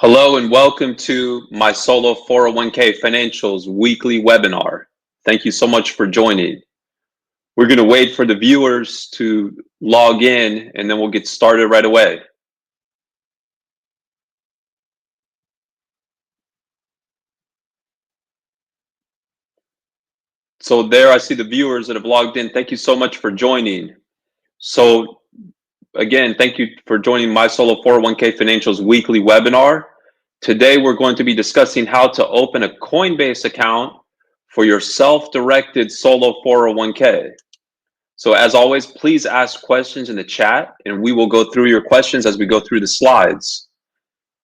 Hello and welcome to my solo 401k financials weekly webinar. Thank you so much for joining. We're going to wait for the viewers to log in and then we'll get started right away. So there I see the viewers that have logged in. Thank you so much for joining. So again, thank you for joining my solo 401k financials weekly webinar. Today we're going to be discussing how to open a Coinbase account for your self-directed solo 401k. So as always, please ask questions in the chat and we will go through your questions as we go through the slides.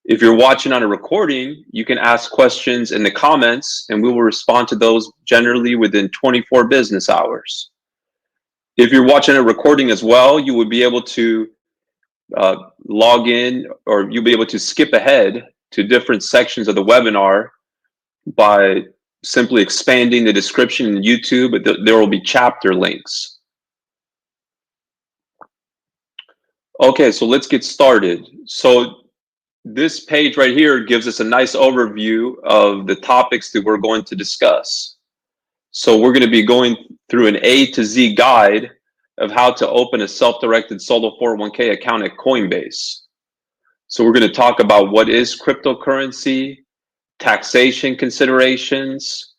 If you're watching on a recording, you can ask questions in the comments and we will respond to those generally within 24 business hours. If you're watching a recording as well, you will be able to log in, or you'll be able to skip ahead to different sections of the webinar by simply expanding the description in YouTube. There will be chapter links. Okay, so let's get started. So this page right here gives us a nice overview of the topics that we're going to discuss. So we're going to be going through an A to Z guide of how to open a self-directed solo 401k account at Coinbase. So we're going to talk about what is cryptocurrency, taxation considerations,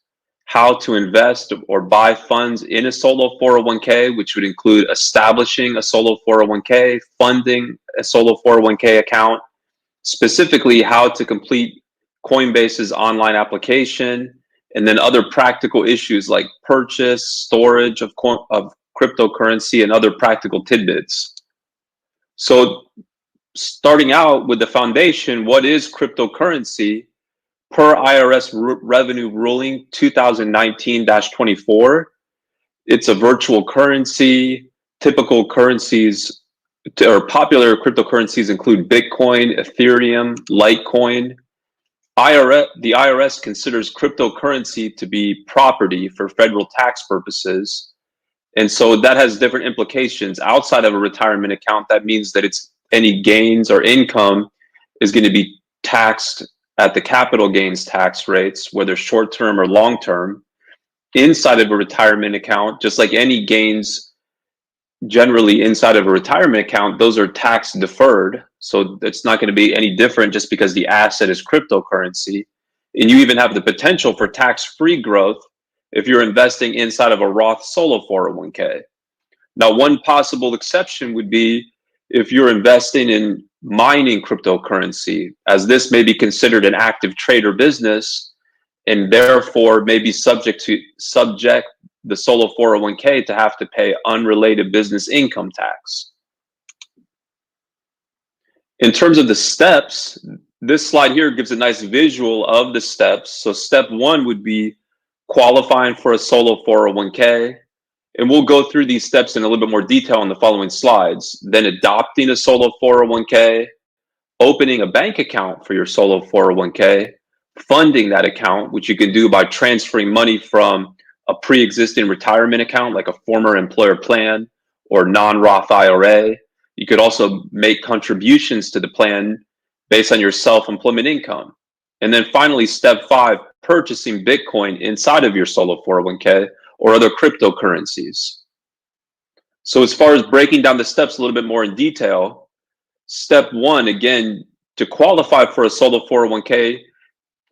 how to invest or buy funds in a solo 401k, which would include establishing a solo 401k, funding a solo 401k account, specifically how to complete Coinbase's online application, and then other practical issues like purchase, storage of cryptocurrency, and other practical tidbits. So starting out with the foundation, what is cryptocurrency? Per IRS Revenue Ruling 2019-24, it's a virtual currency. Typical currencies or popular cryptocurrencies include Bitcoin, Ethereum, Litecoin. The IRS considers cryptocurrency to be property for federal tax purposes. And so that has different implications. Outside of a retirement account, that means that any gains or income is going to be taxed at the capital gains tax rates, whether short-term or long-term. Inside of a retirement account, just like any gains generally inside of a retirement account, those are tax deferred. So it's not going to be any different just because the asset is cryptocurrency. And you even have the potential for tax-free growth if you're investing inside of a Roth solo 401k. Now, one possible exception would be if you're investing in mining cryptocurrency, as this may be considered an active trade or business, and therefore may be subject the solo 401k to have to pay unrelated business income tax. In terms of the steps, this slide here gives a nice visual of the steps. So step one would be qualifying for a solo 401k. And we'll go through these steps in a little bit more detail in the following slides. Then adopting a solo 401k, opening a bank account for your solo 401k, funding that account, which you can do by transferring money from a pre-existing retirement account like a former employer plan or non-Roth IRA. You could also make contributions to the plan based on your self-employment income. And then finally, step 5, purchasing Bitcoin inside of your solo 401k or other cryptocurrencies. So as far as breaking down the steps a little bit more in detail, step 1, again, to qualify for a solo 401k,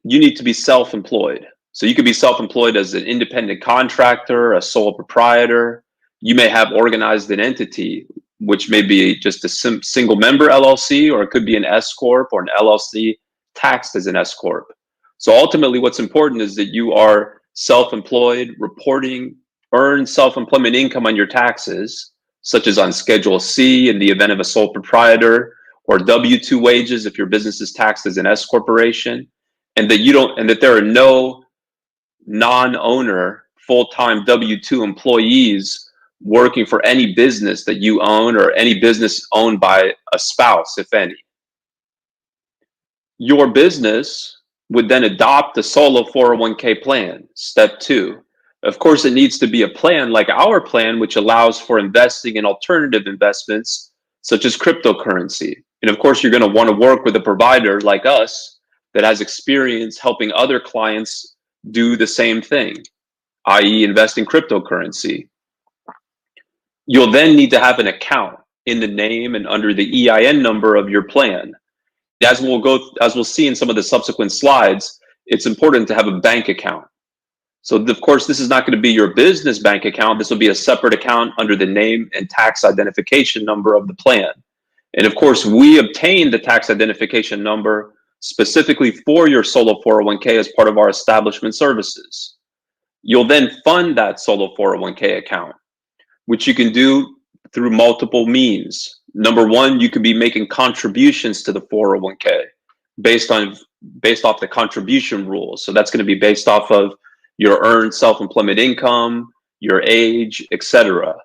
you need to be self-employed. So you could be self-employed as an independent contractor, a sole proprietor. You may have organized an entity, which may be just a single member LLC, or it could be an S Corp or an LLC taxed as an S Corp. So ultimately what's important is that you are self-employed, reporting earned self-employment income on your taxes, such as on Schedule C in the event of a sole proprietor, or W-2 wages if your business is taxed as an S corporation, and that there are no non-owner full-time W-2 employees working for any business that you own or any business owned by a spouse, if any. Your business would then adopt a solo 401k plan, step 2. Of course, it needs to be a plan like our plan, which allows for investing in alternative investments such as cryptocurrency. And of course, you're going to want to work with a provider like us that has experience helping other clients do the same thing, i.e. invest in cryptocurrency. You'll then need to have an account in the name and under the EIN number of your plan. As we'll see in some of the subsequent slides, it's important to have a bank account. So of course, this is not going to be your business bank account. This will be a separate account under the name and tax identification number of the plan. And of course, we obtain the tax identification number specifically for your solo 401k as part of our establishment services. You'll then fund that solo 401k account, which you can do through multiple means. Number one, you could be making contributions to the 401k based off the contribution rules. So that's going to be based off of your earned self-employment income, your age, etc.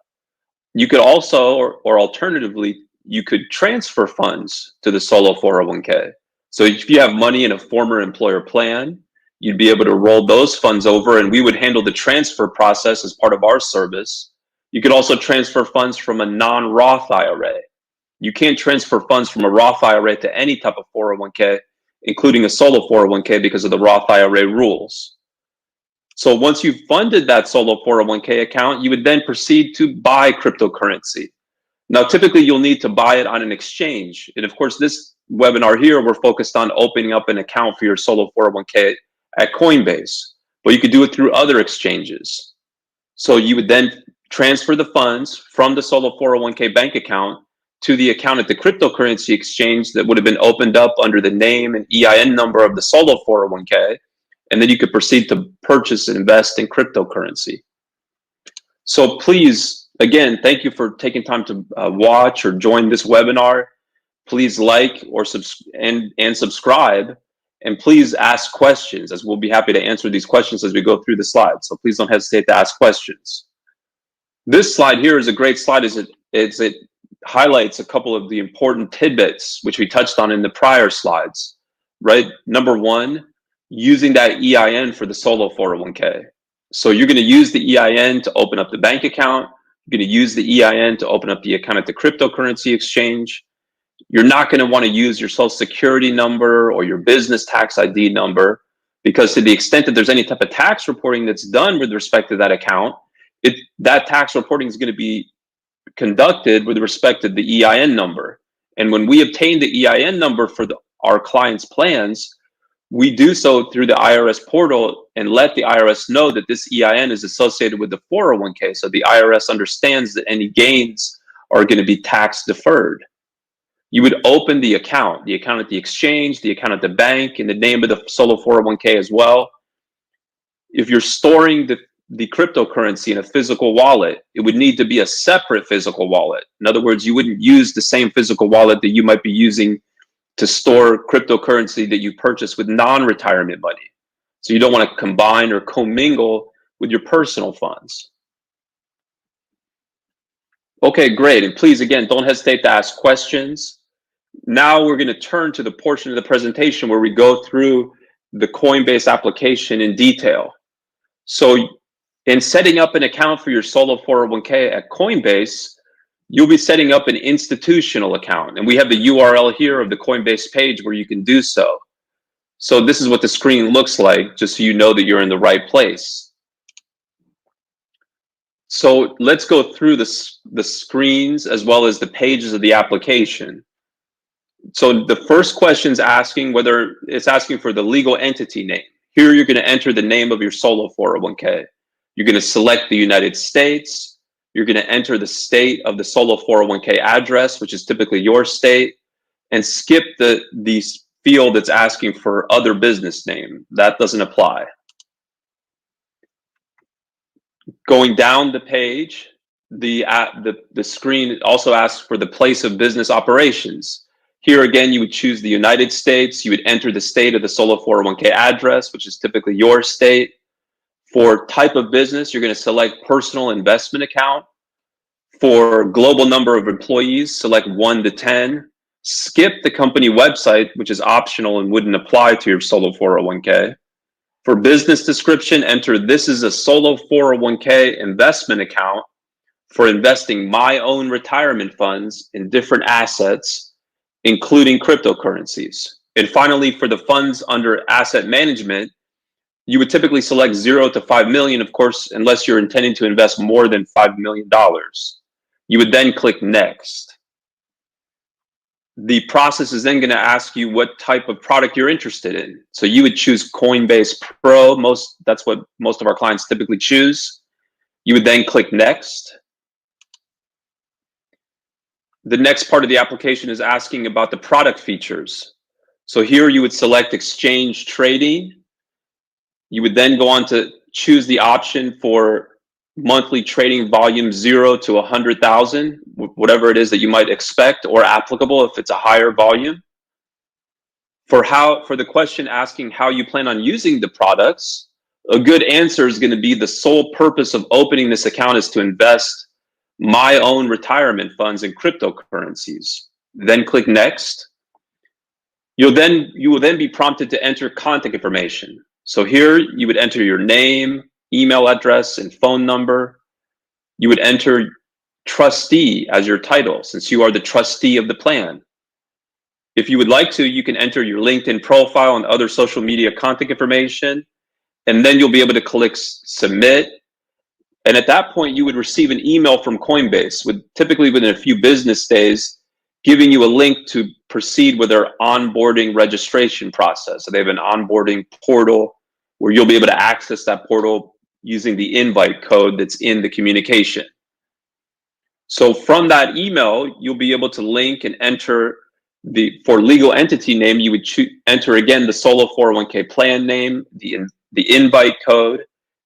You could also, or alternatively, you could transfer funds to the solo 401k. So if you have money in a former employer plan, you'd be able to roll those funds over, and we would handle the transfer process as part of our service. You could also transfer funds from a non-Roth IRA. You can't transfer funds from a Roth IRA to any type of 401k, including a solo 401k, because of the Roth IRA rules. So once you've funded that solo 401k account, you would then proceed to buy cryptocurrency. Now, typically you'll need to buy it on an exchange. And of course, this webinar here, we're focused on opening up an account for your solo 401k at Coinbase, but you could do it through other exchanges. So you would then transfer the funds from the solo 401k bank account to the account at the cryptocurrency exchange that would have been opened up under the name and EIN number of the solo 401k. And then you could proceed to purchase and invest in cryptocurrency. So please, again, thank you for taking time to watch or join this webinar. Please like or subscribe, and please ask questions, as we'll be happy to answer these questions as we go through the slides. So please don't hesitate to ask questions. This slide here is a great slide as it highlights a couple of the important tidbits which we touched on in the prior slides, right? Number one, using that EIN for the solo 401k. So you're going to use the EIN to open up the bank account. You're going to use the EIN to open up the account at the cryptocurrency exchange. You're not going to want to use your social security number or your business tax ID number, because to the extent that there's any type of tax reporting that's done with respect to that account, that tax reporting is going to be conducted with respect to the EIN number. And when we obtain the EIN number for our clients' plans, we do so through the IRS portal and let the IRS know that this EIN is associated with the 401k. So the IRS understands that any gains are going to be tax deferred. You would open the account at the exchange, the account at the bank, in the name of the solo 401k as well. If you're storing the cryptocurrency in a physical wallet, it would need to be a separate physical wallet. In other words, you wouldn't use the same physical wallet that you might be using to store cryptocurrency that you purchase with non-retirement money. So you don't want to combine or commingle with your personal funds. Okay, great. And please, again, don't hesitate to ask questions. Now we're going to turn to the portion of the presentation where we go through the Coinbase application in detail. So in setting up an account for your solo 401k at Coinbase, you'll be setting up an institutional account. And we have the URL here of the Coinbase page where you can do so. So this is what the screen looks like, just so you know that you're in the right place. So let's go through the screens as well as the pages of the application. So the first question is asking whether it's asking for the legal entity name. Here you're going to enter the name of your solo 401k. You're going to select the United States. You're going to enter the state of the solo 401k address, which is typically your state, and skip the field that's asking for other business name. That doesn't apply. Going down the page, the screen also asks for the place of business operations. Here again, you would choose the United States. You would enter the state of the solo 401k address, which is typically your state. For type of business, you're going to select personal investment account. For global number of employees, select 1 to 10. Skip the company website, which is optional and wouldn't apply to your solo 401k. For business description, enter "This is a solo 401k investment account for investing my own retirement funds in different assets, including cryptocurrencies." And finally, for the funds under asset management, you would typically select 0 to 5 million, of course, unless you're intending to invest more than $5 million. You would then click next. The process is then going to ask you what type of product you're interested in. So you would choose Coinbase Pro. That's what most of our clients typically choose. You would then click next. The next part of the application is asking about the product features. So here you would select exchange trading. You would then go on to choose the option for monthly trading volume 0 to 100,000, whatever it is that you might expect or applicable if it's a higher volume. For the question asking how you plan on using the products, a good answer is going to be the sole purpose of opening this account is to invest my own retirement funds in cryptocurrencies. Then click next. You will then be prompted to enter contact information. So here you would enter your name, email address, and phone number. You would enter trustee as your title, since you are the trustee of the plan. If you would like to, you can enter your LinkedIn profile and other social media contact information, and then you'll be able to click submit. And at that point, you would receive an email from Coinbase, typically within a few business days, giving you a link to proceed with their onboarding registration process. So they have an onboarding portal where you'll be able to access that portal using the invite code that's in the communication. So from that email, you'll be able to link and enter for legal entity name, you would enter again the solo 401k plan name, the invite code,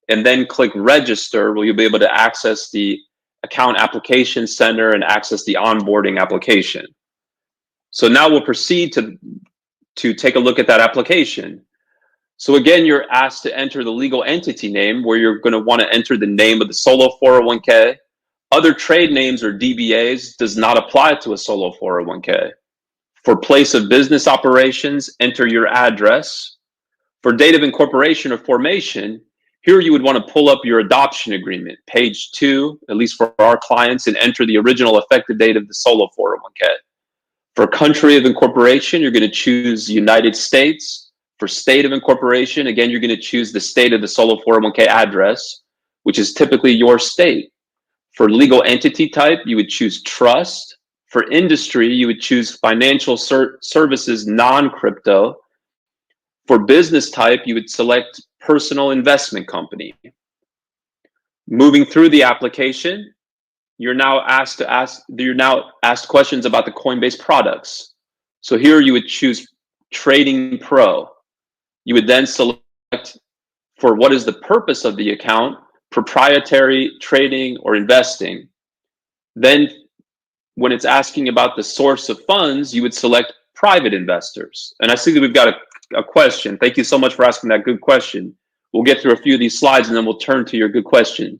and then click register, where you'll be able to access the account application center and access the onboarding application. So now we'll proceed to take a look at that application. So again, you're asked to enter the legal entity name, where you're going to want to enter the name of the solo 401k. Other trade names or DBAs does not apply to a solo 401k. For place of business operations, enter your address. For date of incorporation or formation, here you would want to pull up your adoption agreement, page 2, at least for our clients, and enter the original effective date of the solo 401k. For country of incorporation, you're going to choose United States. For state of incorporation, again, you're going to choose the state of the solo 401k address, which is typically your state. For legal entity type, you would choose trust. For industry, you would choose financial services, non-crypto. For business type, you would select personal investment company. Moving through the application, you're now asked questions about the Coinbase products. So here you would choose Trading Pro. You would then select for what is the purpose of the account, proprietary, trading, or investing. Then when it's asking about the source of funds, you would select private investors. And I see that we've got a question. Thank you so much for asking that good question. We'll get through a few of these slides and then we'll turn to your good question.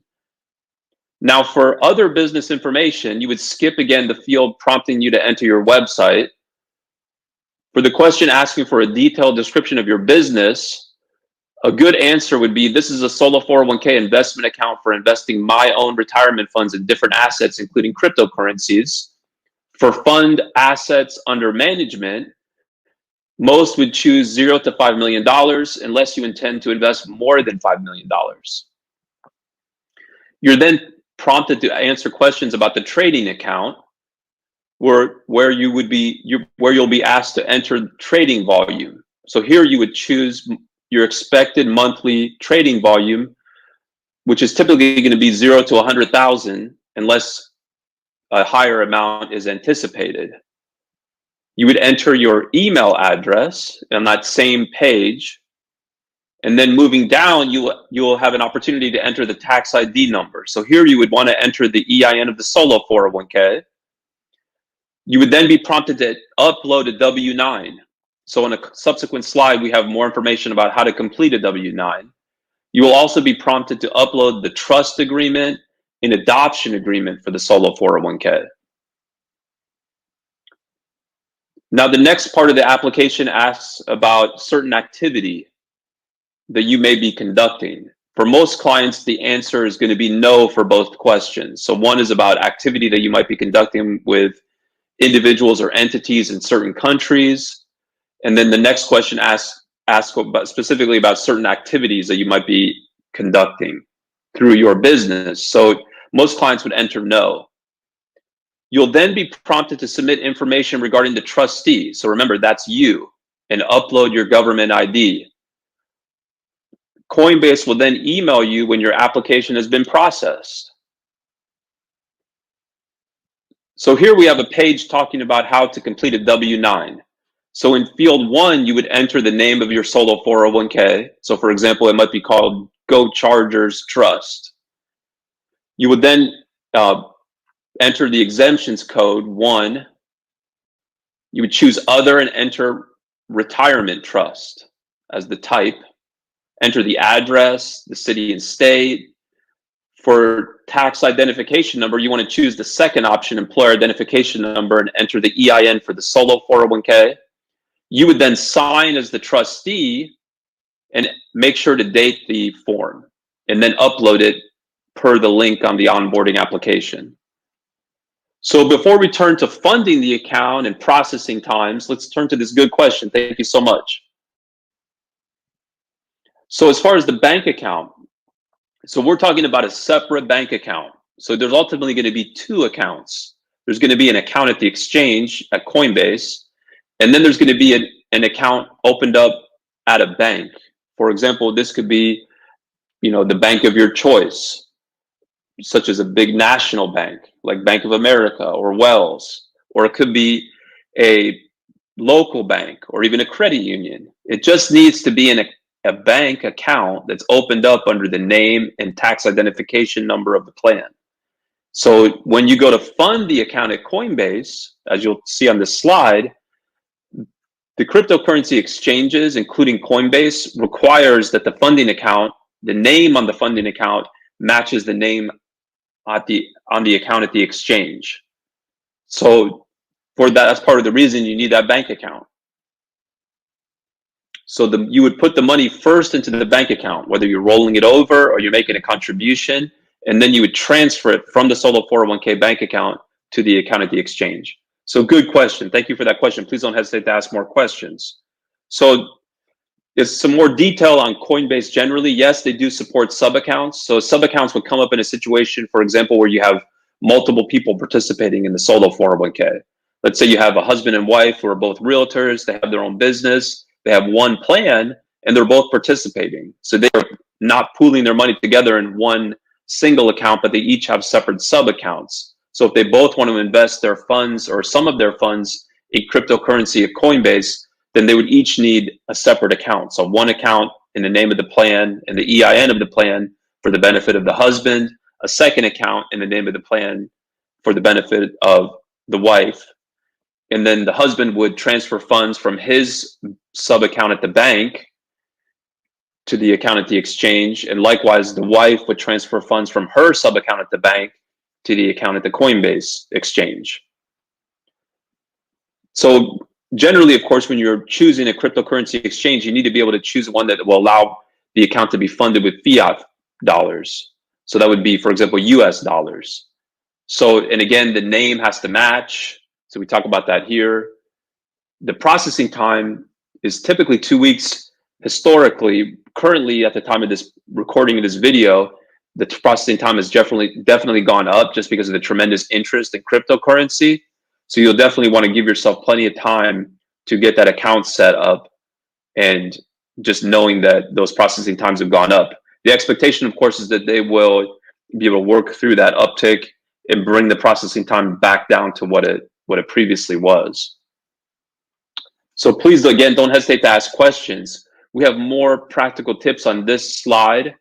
Now, for other business information, you would skip again the field prompting you to enter your website. For the question asking for a detailed description of your business, a good answer would be, this is a solo 401k investment account for investing my own retirement funds in different assets, including cryptocurrencies. For fund assets under management, most would choose 0 to $5 million unless you intend to invest more than $5 million. You're then prompted to answer questions about the trading account, where you'll be asked to enter trading volume. So here you would choose your expected monthly trading volume, which is typically going to be 0 to 100,000 unless a higher amount is anticipated. You would enter your email address on that same page, and then moving down, you'll have an opportunity to enter the tax ID number. So here you would want to enter the EIN of the solo 401k. You would then be prompted to upload a W-9. So on a subsequent slide, we have more information about how to complete a W-9. You will also be prompted to upload the trust agreement and adoption agreement for the solo 401k. Now, the next part of the application asks about certain activity that you may be conducting. For most clients, the answer is going to be no for both questions. So one is about activity that you might be conducting with individuals or entities in certain countries. And then the next question asks about specifically about certain activities that you might be conducting through your business. So most clients would enter no. You'll then be prompted to submit information regarding the trustee. So remember, that's you, and upload your government ID. Coinbase will then email you when your application has been processed. So here we have a page talking about how to complete a W-9. So in field 1, you would enter the name of your solo 401k. So for example, it might be called Go Chargers Trust. You would then enter the exemptions code 1. You would choose other and enter retirement trust as the type. Enter the address, the city and state. For tax identification number, you want to choose the second option, employer identification number, and enter the EIN for the solo 401k. You would then sign as the trustee and make sure to date the form and then upload it per the link on the onboarding application. So before we turn to funding the account and processing times, let's turn to this good question. Thank you so much. So as far as the bank account, so we're talking about a separate bank account. So there's ultimately going to be 2 accounts. There's going to be an account at the exchange at Coinbase, and then there's going to be an account opened up at a bank. For example, this could be, the bank of your choice, such as a big national bank like Bank of America or Wells, or it could be a local bank or even a credit union. It just needs to be in a bank account that's opened up under the name and tax identification number of the plan. So when you go to fund the account at Coinbase, as you'll see on this slide, the cryptocurrency exchanges, including Coinbase, requires that the funding account, the name on the funding account, matches the name on the account at the exchange. So for that's part of the reason you need that bank account. So you would put the money first into the bank account, whether you're rolling it over or you're making a contribution, and then you would transfer it from the solo 401k bank account to the account at the exchange. So good question. Thank you for that question. Please don't hesitate to ask more questions. So there's some more detail on Coinbase generally. Yes, they do support sub-accounts. So sub-accounts would come up in a situation, for example, where you have multiple people participating in the solo 401k. Let's say you have a husband and wife who are both realtors, they have their own business, they have one plan, and they're both participating. So they're not pooling their money together in one single account, but they each have separate sub-accounts. So if they both want to invest their funds or some of their funds in cryptocurrency at Coinbase, then they would each need a separate account. So one account in the name of the plan and the EIN of the plan for the benefit of the husband, a second account in the name of the plan for the benefit of the wife. And then the husband would transfer funds from his sub-account at the bank to the account at the exchange. And likewise, the wife would transfer funds from her sub-account at the bank to the account at the Coinbase exchange. So generally, of course, when you're choosing a cryptocurrency exchange, you need to be able to choose one that will allow the account to be funded with fiat dollars. So that would be, for example, US dollars. So, and again, the name has to match. So we talk about that here. The processing time is typically 2 weeks historically. Currently, at the time of this recording of this video, the processing time has definitely gone up just because of the tremendous interest in cryptocurrency. So you'll definitely want to give yourself plenty of time to get that account set up, and just knowing that those processing times have gone up. The expectation, of course, is that they will be able to work through that uptick and bring the processing time back down to what it previously was. So please, again, don't hesitate to ask questions. We have more practical tips on this slide.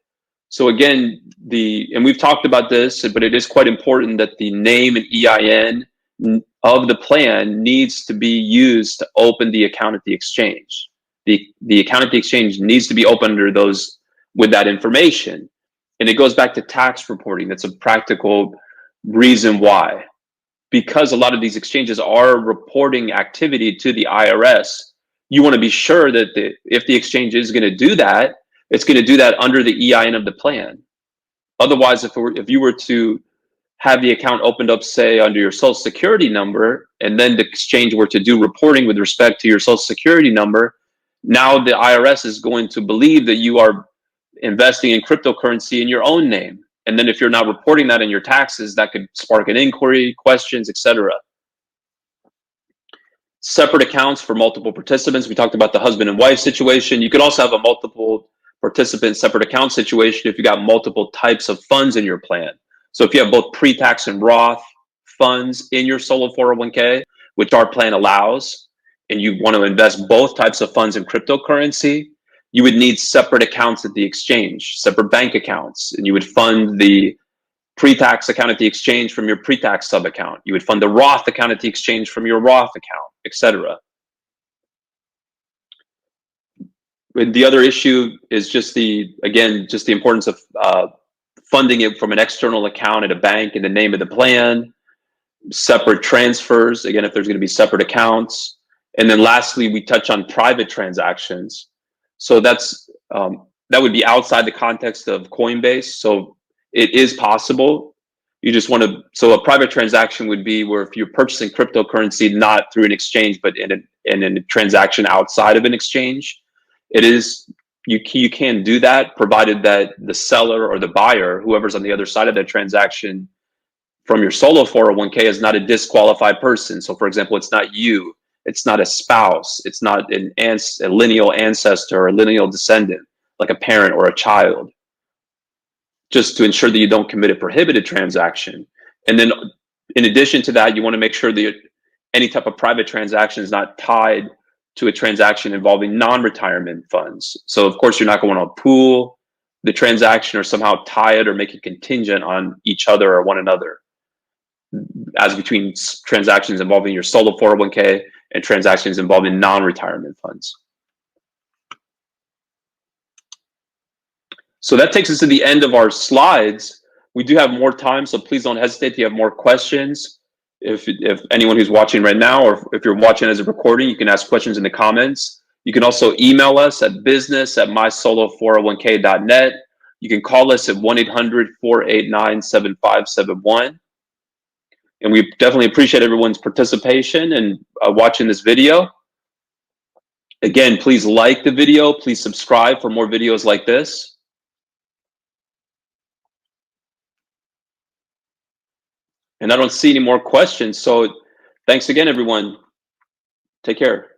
So again, and we've talked about this, but it is quite important that the name and EIN of the plan needs to be used to open the account at the exchange. The account at the exchange needs to be opened under those with that information. And it goes back to tax reporting. That's a practical reason why. Because a lot of these exchanges are reporting activity to the IRS, you want to be sure that if the exchange is going to do that, it's going to do that under the EIN of the plan. Otherwise, if you were to have the account opened up, say, under your social security number, and then the exchange were to do reporting with respect to your social security number, now the IRS is going to believe that you are investing in cryptocurrency in your own name. And then if you're not reporting that in your taxes, that could spark an inquiry, questions, etc. Separate accounts for multiple participants. We talked about the husband and wife situation. You could also have a multiple participant separate account situation if you got multiple types of funds in your plan. So if you have both pre-tax and Roth funds in your solo 401k, which our plan allows, and you want to invest both types of funds in cryptocurrency, you would need separate accounts at the exchange, separate bank accounts, and you would fund the pre-tax account at the exchange from your pre-tax sub account. You would fund the Roth account at the exchange from your Roth account, etc. The other issue is just the importance of funding it from an external account at a bank in the name of the plan, separate transfers, again, if there's going to be separate accounts. And then lastly, we touch on private transactions. So that's that would be outside the context of Coinbase. So it is possible. You just want to, so a private transaction would be where if you're purchasing cryptocurrency, not through an exchange, but in a transaction outside of an exchange, it is, you can do that provided that the seller or the buyer, whoever's on the other side of that transaction from your solo 401k, is not a disqualified person. So for example, it's not you, it's not a spouse, it's not a lineal ancestor or a lineal descendant, like a parent or a child, just to ensure that you don't commit a prohibited transaction. And then in addition to that, you want to make sure that any type of private transaction is not tied to a transaction involving non-retirement funds. So of course, you're not going to pool the transaction or somehow tie it or make it contingent on each other or one another, as between transactions involving your solo 401k and transactions involving non-retirement funds. So that takes us to the end of our slides. We do have more time, so please don't hesitate if you have more questions. If anyone who's watching right now, or if you're watching as a recording, you can ask questions in the comments. You can also email us at business@mysolo401k.net. You can call us at 1-800-489-7571. And we definitely appreciate everyone's participation and watching this video. Again, please like the video. Please subscribe for more videos like this. And I don't see any more questions. So thanks again, everyone. Take care.